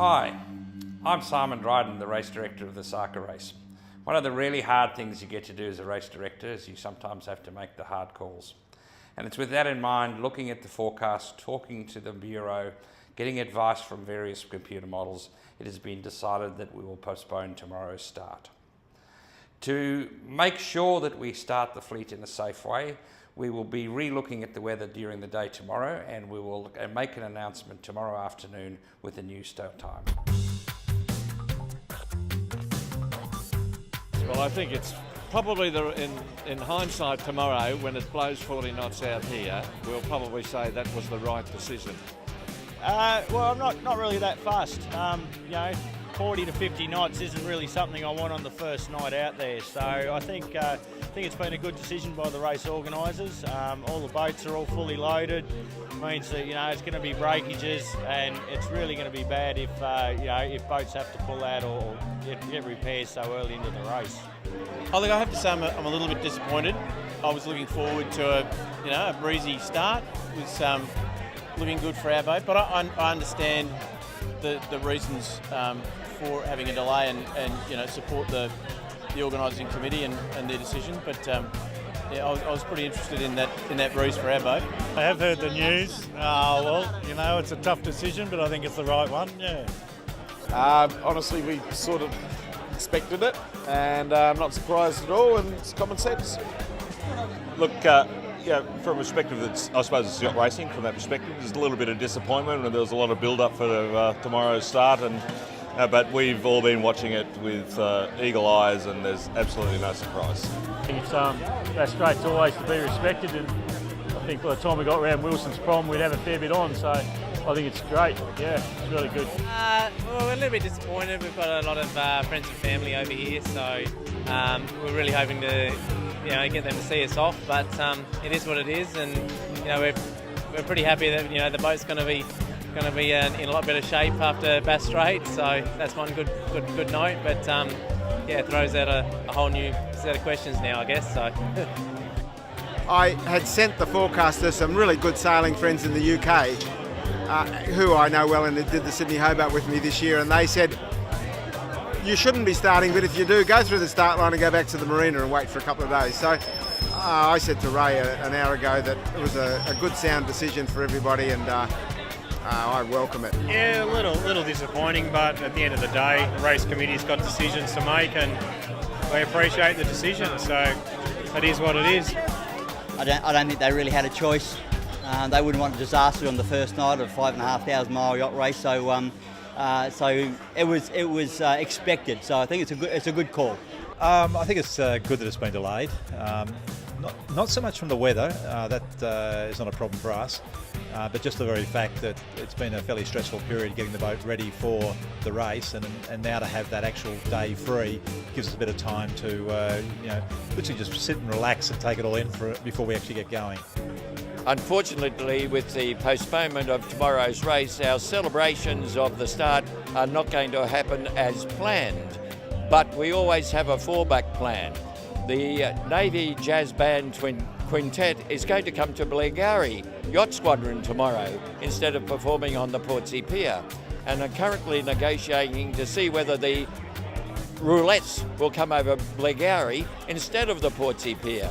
Hi, I'm Simon Dryden, the race director of the Osaka race. One of the really hard things you get to do as a race director is you sometimes have to make the hard calls. And it's with that in mind, looking at the forecast, talking to the Bureau, getting advice from various computer models, it has been decided that we will postpone tomorrow's start. To make sure that we start the fleet in a safe way, we will be re-looking at the weather during the day tomorrow, and we will make an announcement tomorrow afternoon with a new start time. Well, I think it's probably in hindsight tomorrow, when it blows 40 knots out here, we'll probably say that was the right decision. Well, I'm not really that fussed. 40 to 50 knots isn't really something I want on the first night out there. So I think it's been a good decision by the race organisers. All the boats are all fully loaded. It means that it's going to be breakages, and it's really going to be bad if boats have to pull out or get repairs so early into the race. I have to say I'm a little bit disappointed. I was looking forward to a breezy start. It was looking good for our boat, but I understand the reasons for having a delay and support the organising committee and their decision. But I was pretty interested in that breeze for our boat. I have heard the news. It's a tough decision, but I think it's the right one. Yeah. Honestly, we sort of expected it, and I'm not surprised at all. And it's common sense. Look. From a perspective I suppose it's yacht racing. From that perspective, there's a little bit of disappointment, and there was a lot of build-up for tomorrow's start. But we've all been watching it with eagle eyes, and there's absolutely no surprise. That straight's always to be respected, and I think by the time we got around Wilson's Prom, we'd have a fair bit on. So I think it's great. Yeah, it's really good. Well, we're a little bit disappointed. We've got a lot of friends and family over here, so we're really hoping to get them to see us off, but it is what it is, and we're pretty happy that the boat's going to be in a lot better shape after Bass Strait, so that's one good note. But it throws out a whole new set of questions now, I guess. So I had sent the forecast to some really good sailing friends in the UK, who I know well and did the Sydney Hobart with me this year, and they said, you shouldn't be starting, but if you do, go through the start line and go back to the marina and wait for a couple of days. So I said to Ray an hour ago that it was a good sound decision for everybody, and I welcome it. Yeah, a little disappointing, but at the end of the day, the race committee's got decisions to make, and we appreciate the decision, so it is what it is. I don't think they really had a choice. They wouldn't want a disaster on the first night of a 5,500 mile yacht race, so it was expected. So I think it's a good call. I think it's good that it's been delayed. Not so much from the weather, that is not a problem for us, but just the very fact that it's been a fairly stressful period getting the boat ready for the race, and now to have that actual day free gives us a bit of time to literally just sit and relax and take it all in before we actually get going. Unfortunately, with the postponement of tomorrow's race, our celebrations of the start are not going to happen as planned, but we always have a fallback plan. The Navy Jazz Band Quintet is going to come to Blairgowrie Yacht Squadron tomorrow instead of performing on the Portsea Pier, and are currently negotiating to see whether the roulettes will come over Blairgowrie instead of the Portsea Pier.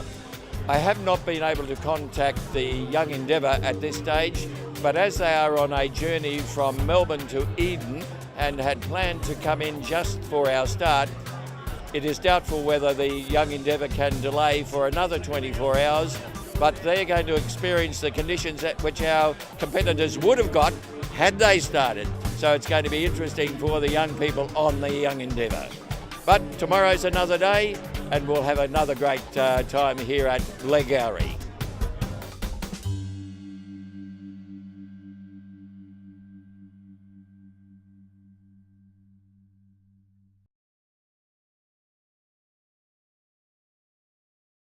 I have not been able to contact the Young Endeavour at this stage, but as they are on a journey from Melbourne to Eden and had planned to come in just for our start, it is doubtful whether the Young Endeavour can delay for another 24 hours, but they're going to experience the conditions at which our competitors would have got had they started. So it's going to be interesting for the young people on the Young Endeavour. But tomorrow's another day, and we'll have another great time here at Blairgowrie.